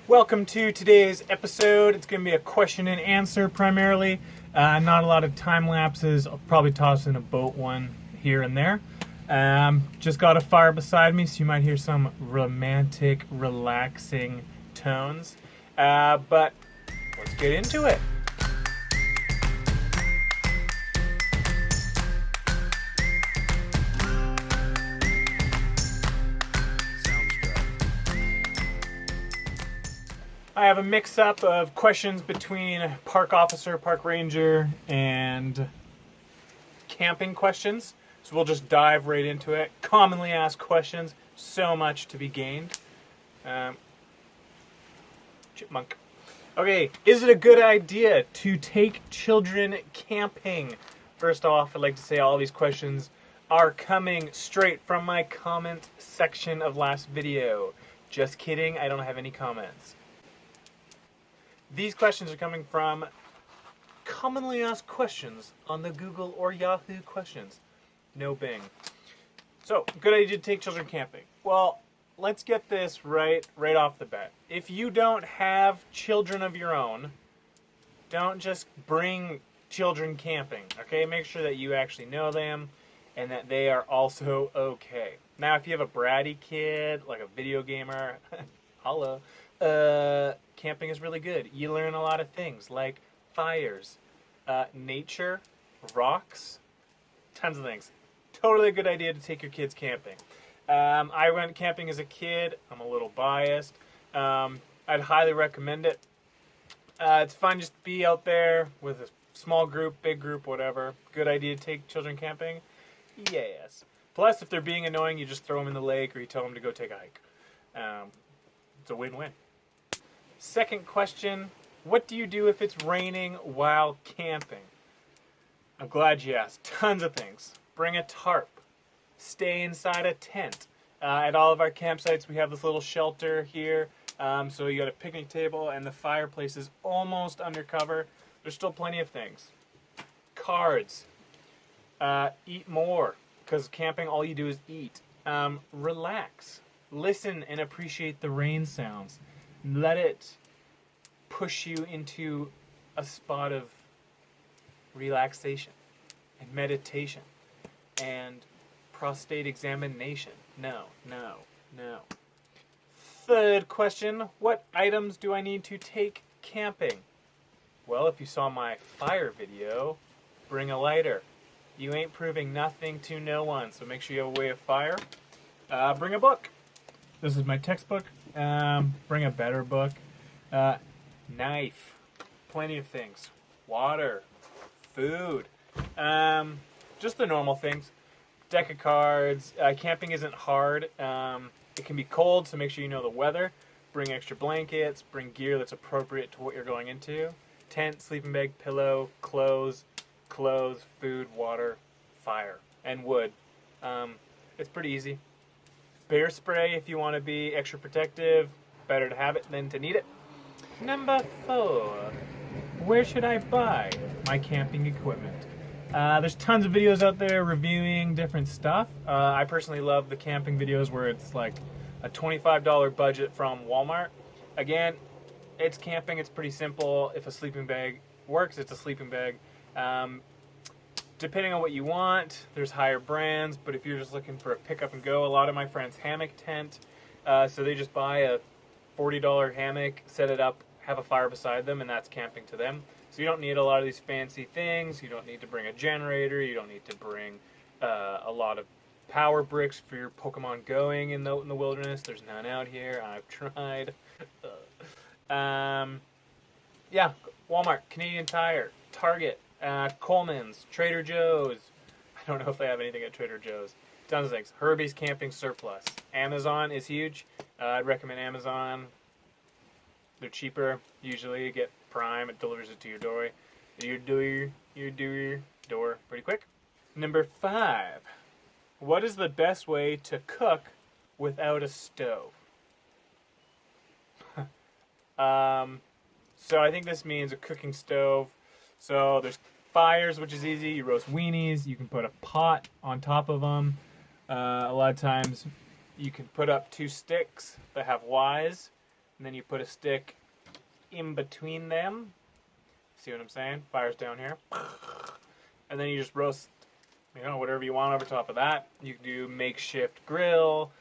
Welcome to today's episode. It's going to be a question and answer primarily. Not a lot of time lapses. I'll probably toss in a boat one here and there. Just got a fire beside me, so you might hear some romantic, relaxing tones. But let's get into it. I have a mix-up of questions between park officer, park ranger, and camping questions. So we'll just dive right into it. Commonly asked questions, so much to be gained. Chipmunk. Okay, is it a good idea to take children camping? First off, I'd like to say all these questions are coming straight from my comment section of last video. Just kidding, I don't have any comments. These questions are coming from commonly asked questions on the Google or Yahoo questions. No Bing. So, good idea to take children camping. Well, let's get this right off the bat. If you don't have children of your own, don't just bring children camping, okay? Make sure that you actually know them and that they are also okay. Now, if you have a bratty kid, like a video gamer, hello, camping is really good. You learn a lot of things like fires, nature, rocks, tons of things. Totally a good idea to take your kids camping. I went camping as a kid. I'm a little biased. I'd highly recommend it. It's fun just to be out there with a small group, big group, whatever. Good idea to take children camping? Yes. Plus, if they're being annoying, you just throw them in the lake or you tell them to go take a hike. It's a win-win. Second question, what do you do if it's raining while camping? I'm glad you asked. Tons of things. Bring a tarp. Stay inside a tent. At all of our campsites, we have this little shelter here. So you got a picnic table and the fireplace is almost undercover. There's still plenty of things. Cards. Eat more, because camping, all you do is eat. Relax. Listen and appreciate the rain sounds. Let it push you into a spot of relaxation and meditation and prostate examination. No. Third question, what items do I need to take camping? Well, if you saw my fire video, bring a lighter. You ain't proving nothing to no one, so make sure you have a way of fire. Bring a book. This is my textbook. Bring a better book. Knife. Plenty of things. Water. Food. Just the normal things. Deck of cards. Camping isn't hard. It can be cold, so make sure you know the weather. Bring extra blankets. Bring gear that's appropriate to what you're going into. Tent, sleeping bag, pillow, clothes, food, water, fire, and wood. It's pretty easy. Bear spray if you want to be extra protective. Better to have it than to need it. Number 4. Where should I buy my camping equipment? There's tons of videos out there reviewing different stuff. I personally love the camping videos where it's like a $25 budget from Walmart. Again, it's camping. It's pretty simple. If a sleeping bag works, it's a sleeping bag. Depending on what you want, there's higher brands, but if you're just looking for a pick up and go, a lot of my friends hammock tent, so they just buy a $40 hammock, set it up, have a fire beside them, and that's camping to them. So you don't need a lot of these fancy things. You don't need to bring a generator. You don't need to bring a lot of power bricks for your Pokemon going in the wilderness. There's none out here. I've tried. Yeah, Walmart, Canadian Tire, Target, Coleman's, Trader Joe's. I don't know if they have anything at Trader Joe's. Tons of things. Herbie's Camping Surplus. Amazon is huge. I'd recommend Amazon. They're cheaper. Usually you get Prime. It delivers it to your door. Your door pretty quick. Number 5. What is the best way to cook without a stove? So I think this means a cooking stove. So there's fires, which is easy. You roast weenies. You can put a pot on top of them. A lot of times you can put up 2 sticks that have Ys. and then you put a stick in between them. See what I'm saying? Fire's down here. And then you just roast, whatever you want over top of that. You can do makeshift grill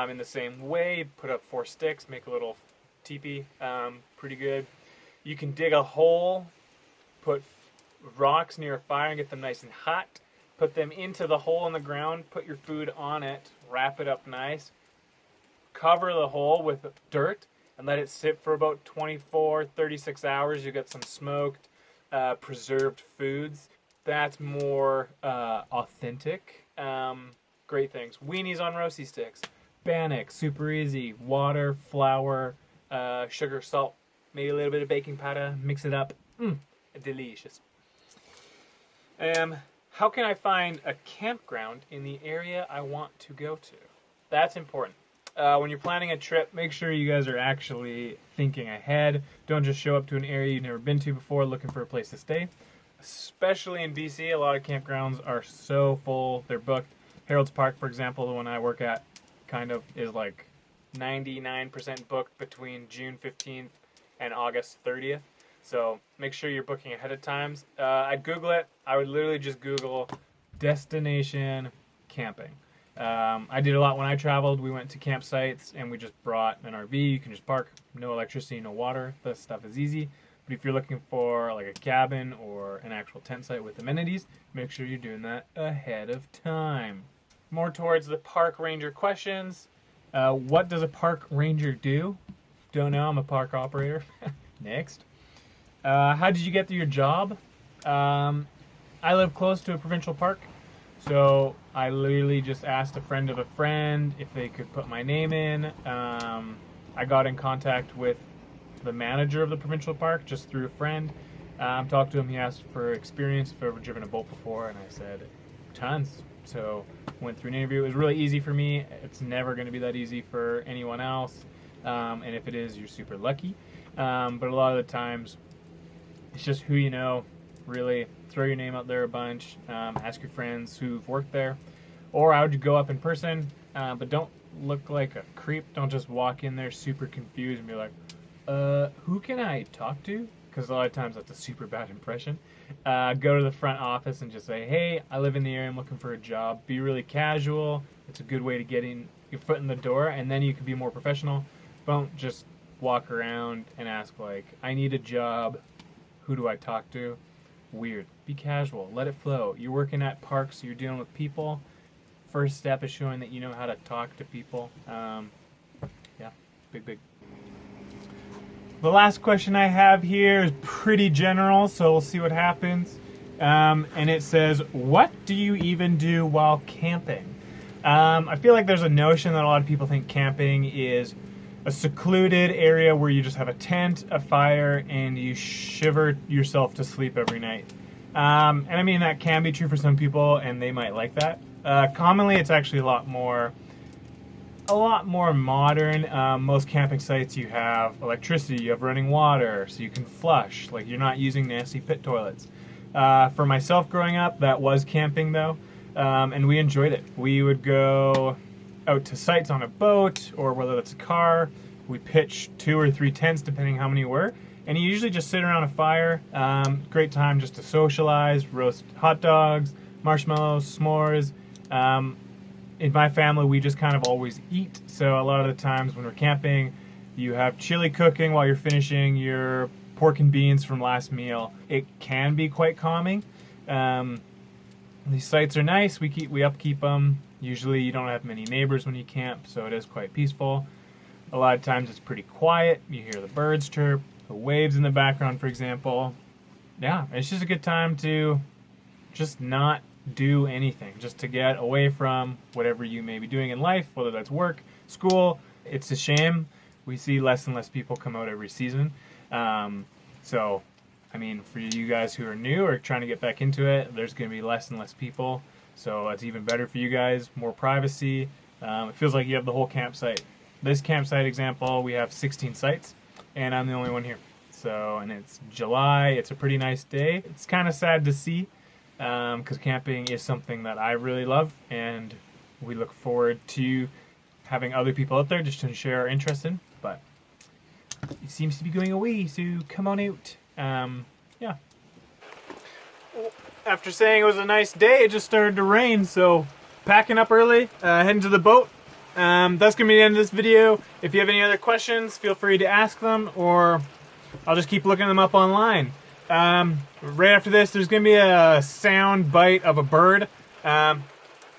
in the same way. Put up 4 sticks, make a little teepee. Pretty good. You can dig a hole, put rocks near a fire and get them nice and hot. Put them into the hole in the ground, put your food on it, wrap it up nice. Cover the hole with dirt and let it sit for about 24, 36 hours. You get some smoked, preserved foods. That's more authentic. Great things. Weenies on roasty sticks. Bannock, super easy. Water, flour, sugar, salt, maybe a little bit of baking powder. Mix it up. Delicious. How can I find a campground in the area I want to go to? That's important. When you're planning a trip, make sure you guys are actually thinking ahead. Don't just show up to an area you've never been to before looking for a place to stay. Especially in BC, a lot of campgrounds are so full, they're booked. Harold's Park, for example, the one I work at, kind of is like 99% booked between June 15th and August 30th. So make sure you're booking ahead of time. I'd Google it. I would literally just Google destination camping. I did a lot when I traveled. We went to campsites and we just brought an RV. You can just park, no electricity, no water. That stuff is easy. But if you're looking for like a cabin or an actual tent site with amenities, make sure you're doing that ahead of time. More towards the park ranger questions. What does a park ranger do? Don't know. I'm a park operator. Next. How did you get to your job? I live close to a provincial park. So I literally just asked a friend of a friend if they could put my name in. I got in contact with the manager of the provincial park just through a friend. Talked to him. He asked for experience, if I've ever driven a boat before, and I said tons. So went through an interview. It was really easy for me. It's never going to be that easy for anyone else. And if it is, you're super lucky. But a lot of the times, it's just who you know. Really throw your name out there a bunch. Ask your friends who've worked there. Or I would go up in person, but don't look like a creep. Don't just walk in there super confused and be like, who can I talk to? Because a lot of times that's a super bad impression. Go to the front office and just say, hey, I live in the area, I'm looking for a job. Be really casual. It's a good way to get in your foot in the door, and then you can be more professional. Don't just walk around and ask like, I need a job. Who do I talk to? Weird. Be casual. Let it flow. You're working at parks, you're dealing with people. First step is showing that you know how to talk to people. Yeah, big. The last question I have here is pretty general, so we'll see what happens. And it says, what do you even do while camping? I feel like there's a notion that a lot of people think camping is a secluded area where you just have a tent, a fire, and you shiver yourself to sleep every night. And I mean, that can be true for some people, and they might like that. Commonly, it's actually a lot more modern. Most camping sites, you have electricity, you have running water, so you can flush. Like, you're not using nasty pit toilets. For myself growing up, that was camping, though, and we enjoyed it. We would go out to sites on a boat, or whether that's a car. We pitch 2 or 3 tents, depending how many were, and you usually just sit around a fire. Great time just to socialize, roast hot dogs, marshmallows, s'mores. In my family, we just kind of always eat, so a lot of the times when we're camping, you have chili cooking while you're finishing your pork and beans from last meal. It can be quite calming. These sites are nice. We upkeep them. Usually you don't have many neighbors when you camp, so it is quite peaceful. A lot of times it's pretty quiet. You hear the birds chirp, the waves in the background, for example. Yeah, it's just a good time to just not do anything, just to get away from whatever you may be doing in life, whether that's work, school. It's a shame. We see less and less people come out every season. So, I mean, for you guys who are new or trying to get back into it, there's going to be less and less people. So it's even better for you guys, more privacy. It feels like you have the whole campsite. This campsite example, we have 16 sites, and I'm the only one here. So, and it's July. It's a pretty nice day. It's kind of sad to see, because camping is something that I really love, and we look forward to having other people out there just to share our interest in. But seems to be going away, so come on out. Yeah. After saying it was a nice day, it just started to rain, so packing up early, heading to the boat. That's going to be the end of this video. If you have any other questions, feel free to ask them, or I'll just keep looking them up online. Right after this, there's going to be a sound bite of a bird. I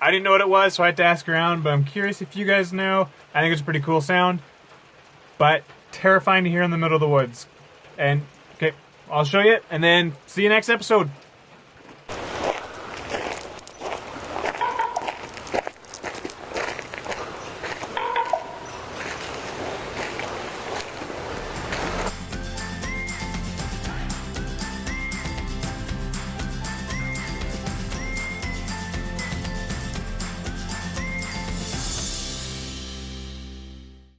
didn't know what it was, so I had to ask around, but I'm curious if you guys know. I think it's a pretty cool sound, but terrifying to hear in the middle of the woods. And, okay, I'll show you, and then see you next episode.